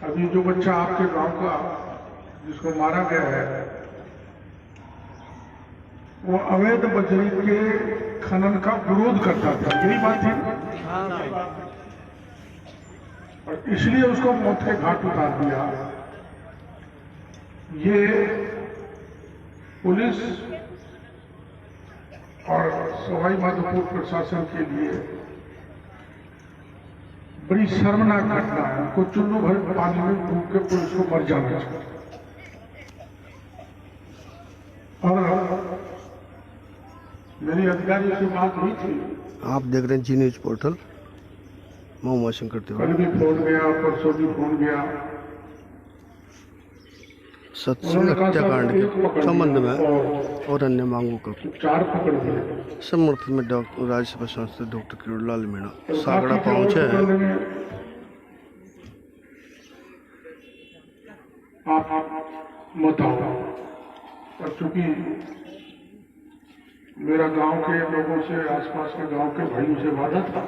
अभी जो बच्चा आपके गांव का जिसको मारा गया है वो अवैध बजरी के खनन का विरोध करता था, यही बात है ना? और इसलिए उसको मौत के घाट उतार दिया। ये पुलिस और सवाई माधोपुर प्रशासन के लिए बड़ी शर्मनाक घटना है। उनको चुल्लू भर पानी में डूब के पुलिस को मर जाना चाहिए। और मेरी अधिकारियों से बात हुई थी। आप देख रहे हैं जी न्यूज पोर्टल, मैं उमाशंकर तिवारी। कल भी फोन गया, परसों भी फोन गया। सत्संग हत्याकांड के संबंध में और अन्य मांगों का 4 पकड़ दिए। समर्थन में डॉक्टर राज्यसभा सांसद डॉक्टर किरोड़लाल मीणा सागड़ा पहुंचे हैं। आप मत आओ। और चूंकि मेरा गांव के लोगों से, आसपास के गांव के भाइयों से वादा था,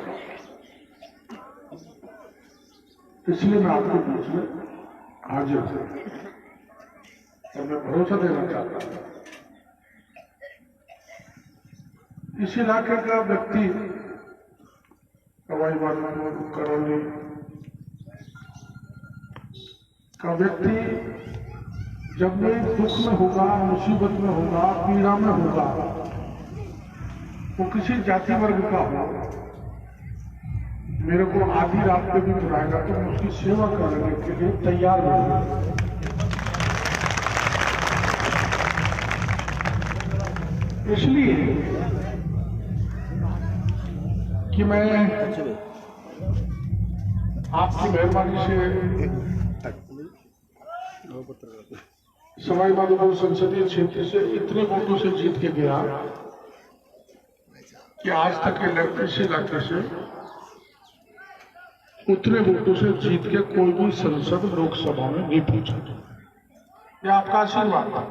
इसलिए मैं आपके बीच में हाजिर हूं और मैं भरोसा देना चाहता हूं। इस इलाके का व्यक्ति सवाई माधोपुर करौली का व्यक्ति जब भी दुख में होगा, मुसीबत में होगा, पीड़ा में होगा, वो किसी जाति वर्ग का हो, मेरे को आधी रात पे भी बुलाएगा तो मैं उसकी सेवा करने के लिए तैयार रहूंगा। इसलिए कि मैं आपकी मेहरबानी से सवाई माधोपुर संसदीय क्षेत्र से इतने वोटों से जीत के गया कि आज तक इस इलाके से उतने वोटों से जीत के कोई भी संसद लोकसभा में नहीं पहुंचा। ये आपका आशीर्वाद है,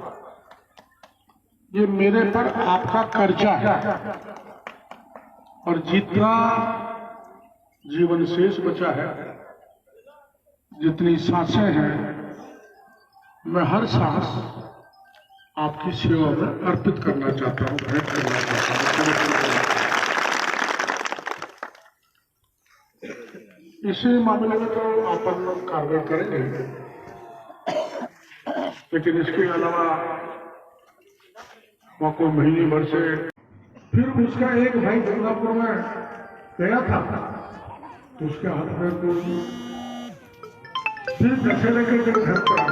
ये मेरे पर आपका कर्जा है। और जितना जीवन शेष बचा है, जितनी सांसें हैं, मैं हर सांस आपकी सेवा में अर्पित करना चाहता हूं, भेंट करना चाहता हूं। इसी मामले में तो अपन कार्रवाई करेंगे, लेकिन इसके अलावा वहां कोई महीने भर से फिर उसका एक भाई दुर्गापुर में गया था तो उसके हाथ में तो फिर जैसे लेकर घर पर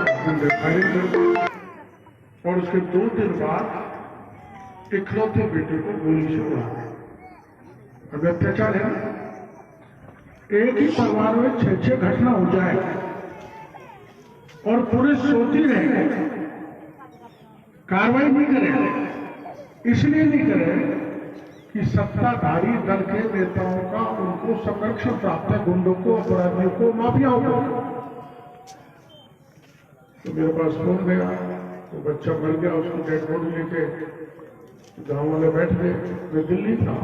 और उसके 2 दिन बाद इकलौते बेटे को गोली से उड़ा दिया। अब अत्याचार है ना, एक ही परिवार में 6-6 घटना हो जाए और पुलिस सोती रहे, कार्रवाई नहीं करे। इसलिए नहीं करे कि सत्ताधारी दल के नेताओं का उनको संरक्षण प्राप्त है, गुंडों को, अपराधियों को, माफियाओं को। तो मेरे पास फोन गया, तो बच्चा मर गया, उसको डेड बॉडी लेके गांव वाले बैठ गए। मैं दिल्ली था,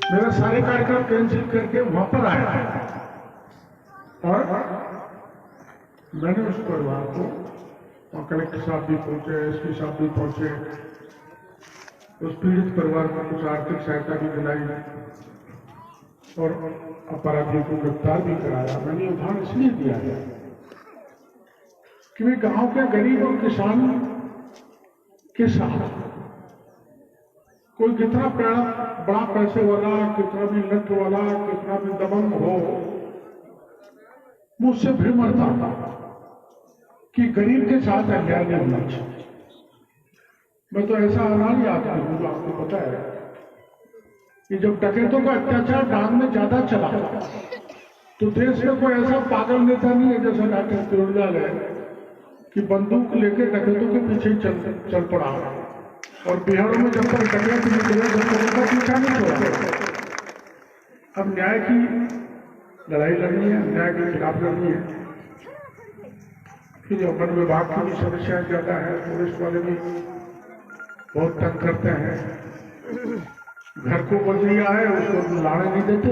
मेरा सारे कार्यक्रम कैंसिल करके वहां पर आया और मैंने उस परिवार को, वहां कलेक्टर साहब भी पहुंचे, एसपी साहब भी पहुंचे, उस पीड़ित परिवार को कुछ आर्थिक सहायता भी दिलाई और अपराधियों को गिरफ्तार भी कराया। मैंने उदाहरण इसलिए दिया है कि वे गांव के गरीब और किसान के साथ कोई कितना बड़ा पैसे वाला, कितना भी लट वाला, कितना भी दबंग हो, मुझसे भी मरता था कि गरीब के साथ अन्याय नहीं होना चाहिए। मैं तो ऐसा अनाड़ी आदमी हूं, आपको पता है कि जब डकैतों का अत्याचार डांग में ज्यादा चला तो देश में कोई ऐसा पागल नेता नहीं है जैसा डॉक्टर किरोड़लाल है कि बंदूक लेकर डकैतों के पीछे चल पड़ा। और बिहार में जब तक डकैत निकले तब तक उनका पीछा नहीं छोड़ा। अब न्याय की लड़ाई लड़नी है, न्याय के खिलाफ लड़नी है। फिर वन विभाग की भी समस्याएं ज्यादा है, पुलिस वाले भी बहुत तंग करते हैं। घर को बजरिया है, उसको लाने नहीं देते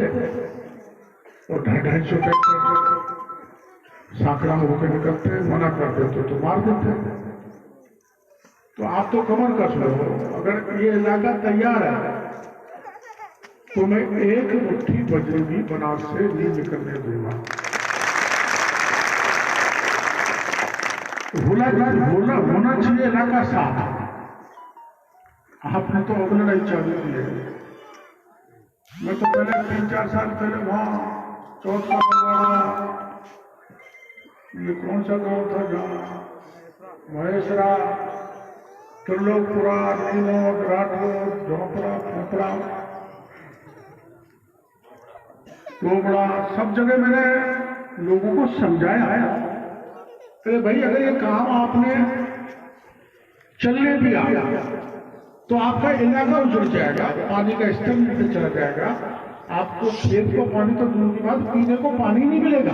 और 250 ट्रैक्टर साकड़ा होकर निकलते, मना कर देते तो मार देते। तो आप तो कमर कस लो, अगर ये इलाका तैयार है तो मैं एक मुट्ठी बजरी भी बनारस से नहीं निकलने दूंगा। होना चाहिए इलाका साफ। आपने तो अब लड़ाई चालू की है। मैं तो पहले 3-4 साल पहले वहां चौथ का बगवाड़ा, ये कौन सा गांव था जहाँ महेशरा, त्रिलोकपुरा, नीमोद, राठौर, झोपड़ा, खोपड़ा, टोबड़ा, सब जगह मैंने लोगों को समझाया है। अरे भाई, अगर ये काम आपने चलने भी आया तो आपका इलाका उजड़ जाएगा, पानी का स्तर नीचे चला जाएगा, आपको खेत को पानी तो दूर की बात, पीने को पानी नहीं मिलेगा।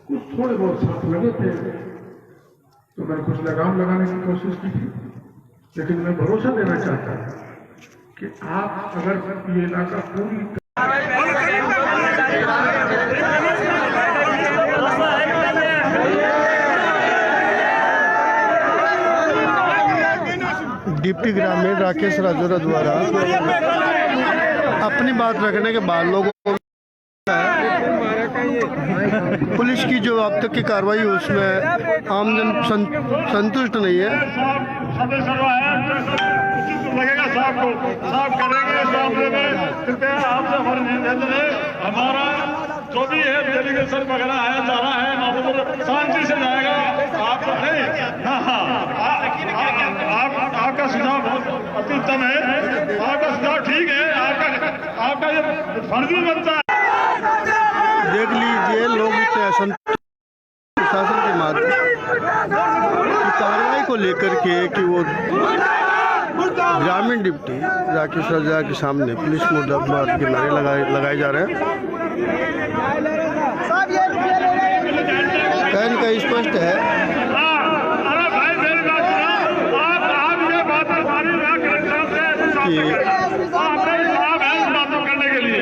कुछ थोड़े बहुत साथ लगे थे तो मैंने कुछ लगाम लगाने की कोशिश की थी, लेकिन मैं भरोसा देना चाहता हूं कि आप अगर ये इलाका पूरी डिप्टी ग्रामीण राकेश राजौरा द्वारा अपनी बात रखने के बाद लोगों को पुलिस की जो अब तक की कार्रवाई है उसमें आमजन संतुष्ट नहीं है। लगेगा साहब को साफ करेंगे इस मामले में। कृपया आपसे हमारे निवेदन है, हमारा जो भी है डेलीगेशन वगैरह आया जा रहा है मामले शांति से जाएगा। आप नहीं, आपका सुझाव बहुत अति उत्तम है, आपका सुझाव ठीक है, आपका ये फर्ज भी बनता है। देख लीजिए, लोग इतने असंतुष्ट प्रशासन के माध्यम कार्रवाई को लेकर के कि वो ग्रामीण डिप्टी राकेश राजौरा के सामने पुलिस मुर्दाबाद के नारे लगाए जा रहे हैं। कहने का स्पष्ट है करने के लिए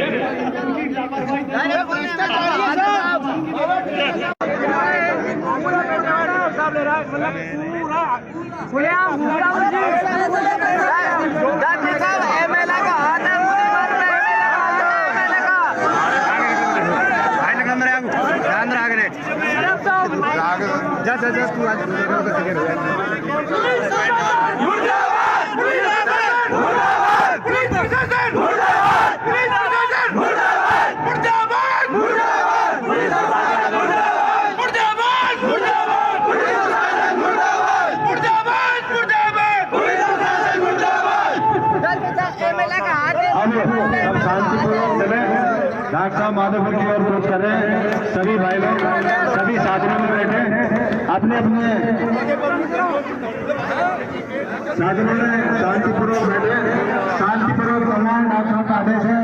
डॉक्टर साहब माधोपुर की ओर कोच कर रहे हैं। सभी भाई लोग सभी साधनों में बैठे अपने अपने साधनों में शांतिपूर्वक बैठे। शांतिपूर्वक कमान डॉक्टर साहब का आदेश है।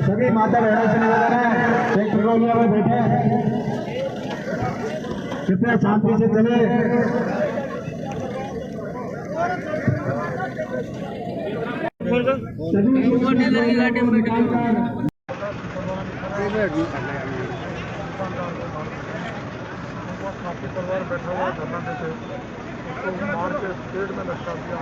सभी माता बहनों से निवेदन है एक ट्रिकोलिया में बैठे, कृपया शांति से चले। परिवार बैठा हुआ धरना देते, उसको मार के पेट में लटका दिया।